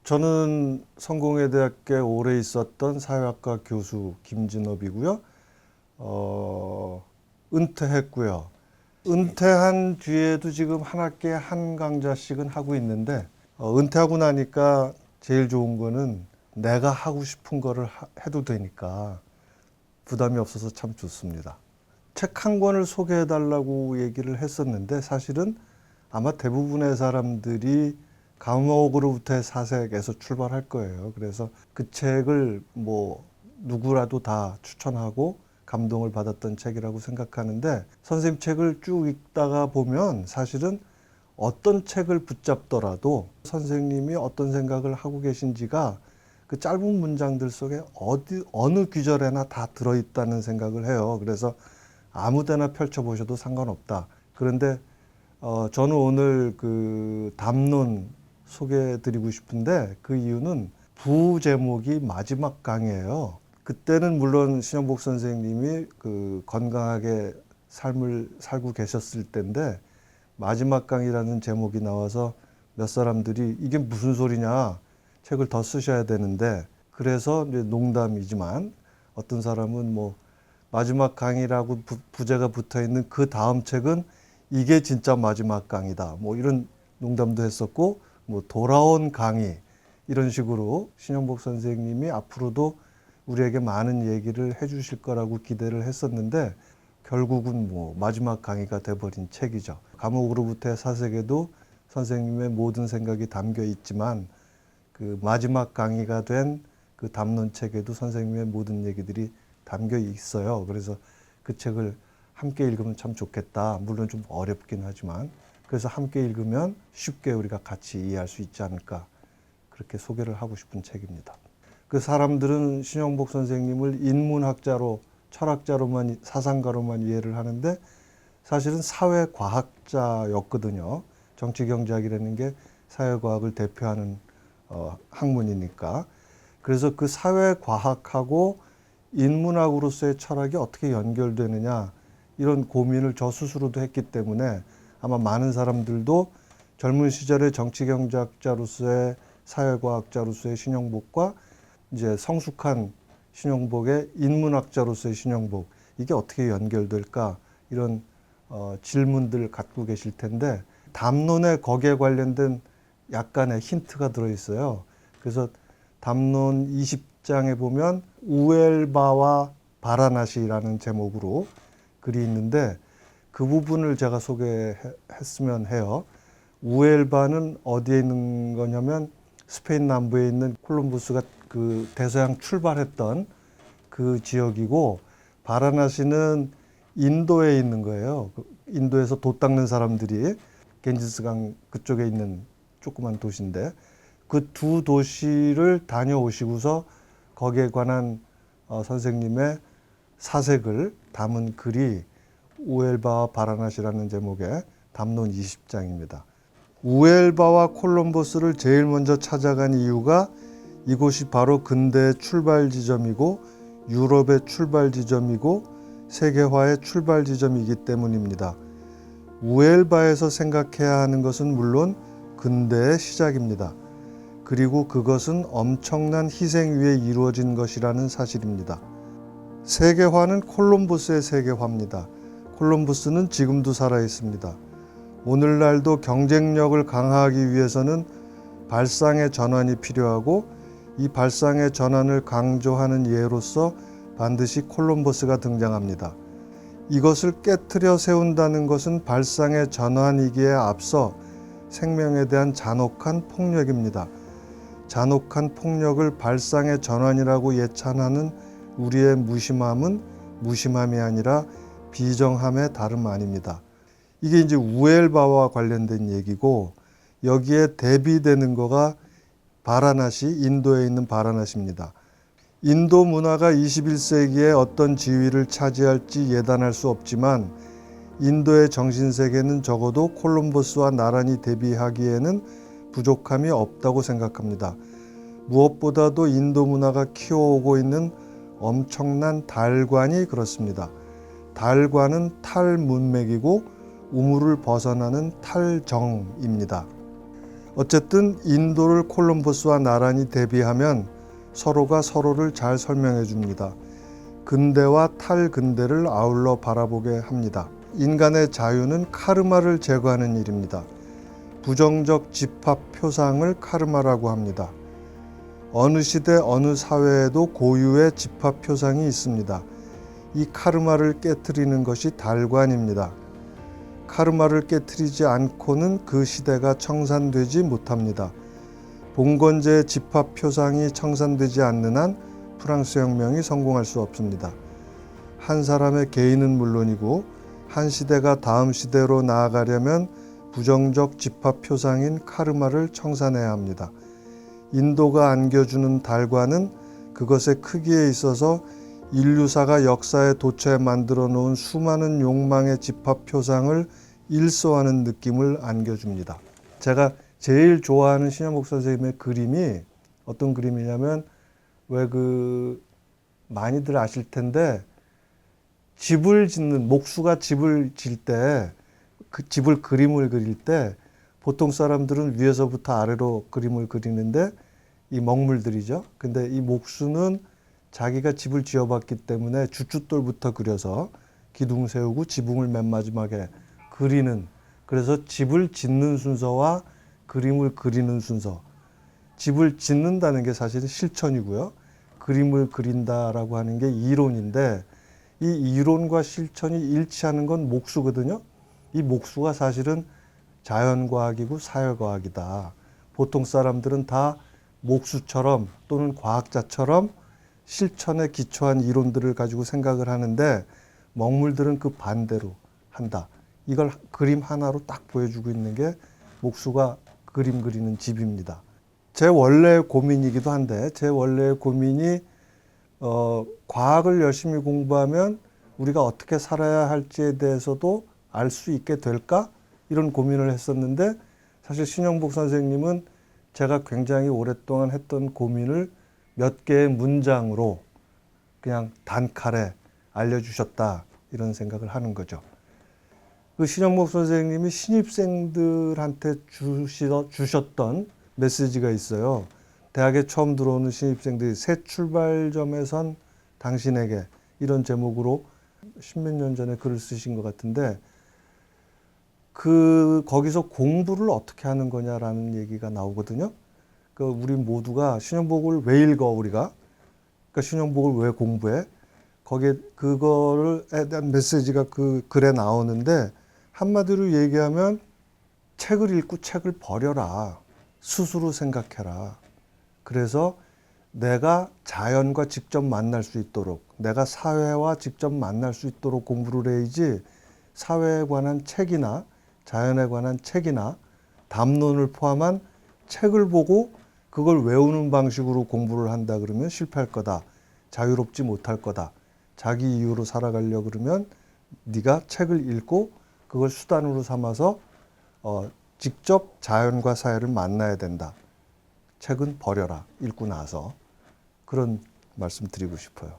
저는 성공회대학교에 오래 있었던 사회학과 교수 김진업이고요. 은퇴했고요. 은퇴한 뒤에도 지금 한 학기에 한 강좌씩은 하고 있는데 은퇴하고 나니까 제일 좋은 거는 내가 하고 싶은 거를 해도 되니까 부담이 없어서 참 좋습니다. 책 한 권을 소개해달라고 얘기를 했었는데 사실은 아마 대부분의 사람들이 감옥으로부터의 사색에서 출발할 거예요. 그래서 그 책을 누구라도 다 추천하고 감동을 받았던 책이라고 생각하는데, 선생님 책을 쭉 읽다가 보면 사실은 어떤 책을 붙잡더라도 선생님이 어떤 생각을 하고 계신지가 그 짧은 문장들 속에 어느 귀절에나 다 들어있다는 생각을 해요. 그래서 아무 데나 펼쳐보셔도 상관없다. 그런데 저는 오늘 그 담론 소개해드리고 싶은데, 그 이유는 부제목이 마지막 강의예요. 그때는 물론 신영복 선생님이 그 건강하게 삶을 살고 계셨을 때인데, 마지막 강의라는 제목이 나와서 몇 사람들이 이게 무슨 소리냐, 책을 더 쓰셔야 되는데, 그래서 이제 농담이지만 어떤 사람은 마지막 강의라고 부제가 붙어 있는 그 다음 책은 이게 진짜 마지막 강의다, 이런 농담도 했었고, 돌아온 강의, 이런 식으로 신영복 선생님이 앞으로도 우리에게 많은 얘기를 해주실 거라고 기대를 했었는데, 결국은 마지막 강의가 돼버린 책이죠. 감옥으로부터의 사색에도 선생님의 모든 생각이 담겨 있지만, 그 마지막 강의가 된 그 담론책에도 선생님의 모든 얘기들이 담겨 있어요. 그래서 그 책을 함께 읽으면 참 좋겠다. 물론 좀 어렵긴 하지만, 그래서 함께 읽으면 쉽게 우리가 같이 이해할 수 있지 않을까, 그렇게 소개를 하고 싶은 책입니다. 그 사람들은 신영복 선생님을 인문학자로, 철학자로만, 사상가로만 이해를 하는데 사실은 사회과학자였거든요. 정치경제학이라는 게 사회과학을 대표하는 학문이니까. 그래서 그 사회과학하고 인문학으로서의 철학이 어떻게 연결되느냐, 이런 고민을 저 스스로도 했기 때문에 아마 많은 사람들도 젊은 시절의 정치경제학자로서의, 사회과학자로서의 신영복과 이제 성숙한 신영복의 인문학자로서의 신영복, 이게 어떻게 연결될까, 이런 질문들 갖고 계실 텐데, 담론에 거기에 관련된 약간의 힌트가 들어있어요. 그래서 담론 20장에 보면 우엘바와 바라나시라는 제목으로 글이 있는데, 그 부분을 제가 소개했으면 해요. 우엘바는 어디에 있는 거냐면 스페인 남부에 있는 콜럼부스가 그 대서양 출발했던 그 지역이고, 바라나시는 인도에 있는 거예요. 인도에서 돛 닦는 사람들이 겐지스강 그쪽에 있는 조그만 도시인데, 그 두 도시를 다녀오시고서 거기에 관한 선생님의 사색을 담은 글이 우엘바와 바라나시라는 제목의 담론 20장입니다. 우엘바와 콜럼버스를 제일 먼저 찾아간 이유가 이곳이 바로 근대의 출발 지점이고 유럽의 출발 지점이고 세계화의 출발 지점이기 때문입니다. 우엘바에서 생각해야 하는 것은 물론 근대의 시작입니다. 그리고 그것은 엄청난 희생 위에 이루어진 것이라는 사실입니다. 세계화는 콜럼버스의 세계화입니다. 콜럼버스는 지금도 살아 있습니다. 오늘날도 경쟁력을 강화하기 위해서는 발상의 전환이 필요하고, 이 발상의 전환을 강조하는 예로서 반드시 콜럼버스가 등장합니다. 이것을 깨트려 세운다는 것은 발상의 전환이기에 앞서 생명에 대한 잔혹한 폭력입니다. 잔혹한 폭력을 발상의 전환이라고 예찬하는 우리의 무심함은 무심함이 아니라 비정함의 다름 아닙니다. 이게 이제 우엘바와 관련된 얘기고, 여기에 대비되는 거가 바라나시, 인도에 있는 바라나시입니다. 인도 문화가 21세기에 어떤 지위를 차지할지 예단할 수 없지만, 인도의 정신세계는 적어도 콜럼버스와 나란히 대비하기에는 부족함이 없다고 생각합니다. 무엇보다도 인도 문화가 키워오고 있는 엄청난 달관이 그렇습니다. 달관은 탈문맥이고 우물을 벗어나는 탈정입니다. 어쨌든 인도를 콜럼버스와 나란히 대비하면 서로가 서로를 잘 설명해 줍니다. 근대와 탈근대를 아울러 바라보게 합니다. 인간의 자유는 카르마를 제거하는 일입니다. 부정적 집합 표상을 카르마라고 합니다. 어느 시대 어느 사회에도 고유의 집합 표상이 있습니다. 이 카르마를 깨트리는 것이 달관입니다. 카르마를 깨트리지 않고는 그 시대가 청산되지 못합니다. 봉건제의 집합 표상이 청산되지 않는 한 프랑스 혁명이 성공할 수 없습니다. 한 사람의 개인은 물론이고 한 시대가 다음 시대로 나아가려면 부정적 집합 표상인 카르마를 청산해야 합니다. 인도가 안겨주는 달관은 그것의 크기에 있어서 인류사가 역사의 도처에 만들어 놓은 수많은 욕망의 집합 표상을 일소하는 느낌을 안겨줍니다. 제가 제일 좋아하는 신현복 선생님의 그림이 어떤 그림이냐면 왜 많이들 아실 텐데 집을 짓는 목수가 집을 질 때 그 집을 그림을 그릴 때 보통 사람들은 위에서부터 아래로 그림을 그리는데 이 먹물들이죠. 근데 이 목수는 자기가 집을 지어봤기 때문에 주춧돌부터 그려서 기둥 세우고 지붕을 맨 마지막에 그리는, 그래서 집을 짓는 순서와 그림을 그리는 순서, 집을 짓는다는 게 사실은 실천이고요. 그림을 그린다라고 하는 게 이론인데 이 이론과 실천이 일치하는 건 목수거든요. 이 목수가 사실은 자연과학이고 사회과학이다. 보통 사람들은 다 목수처럼 또는 과학자처럼 실천에 기초한 이론들을 가지고 생각을 하는데 먹물들은 그 반대로 한다. 이걸 그림 하나로 딱 보여주고 있는 게 목수가 그림 그리는 집입니다. 제 원래의 고민이기도 한데 제 원래의 고민이 과학을 열심히 공부하면 우리가 어떻게 살아야 할지에 대해서도 알 수 있게 될까? 이런 고민을 했었는데 사실 신영복 선생님은 제가 굉장히 오랫동안 했던 고민을 몇 개의 문장으로 그냥 단칼에 알려주셨다 이런 생각을 하는 거죠. 그 신영복 선생님이 신입생들한테 주셨던 메시지가 있어요. 대학에 처음 들어오는 신입생들이 새 출발점에선 당신에게 이런 제목으로 십몇 년 전에 글을 쓰신 것 같은데 거기서 공부를 어떻게 하는 거냐라는 얘기가 나오거든요. 우리 모두가 신영복을 왜 읽어 우리가? 그러니까 신영복을 왜 공부해? 거기에 그거에 대한 메시지가 그 글에 나오는데 한마디로 얘기하면 책을 읽고 책을 버려라. 스스로 생각해라. 그래서 내가 자연과 직접 만날 수 있도록, 내가 사회와 직접 만날 수 있도록 공부를 해야지 사회에 관한 책이나 자연에 관한 책이나 담론을 포함한 책을 보고 그걸 외우는 방식으로 공부를 한다 그러면 실패할 거다. 자유롭지 못할 거다. 자기 이유로 살아가려고 그러면 네가 책을 읽고 그걸 수단으로 삼아서 직접 자연과 사회를 만나야 된다. 책은 버려라. 읽고 나서. 그런 말씀 드리고 싶어요.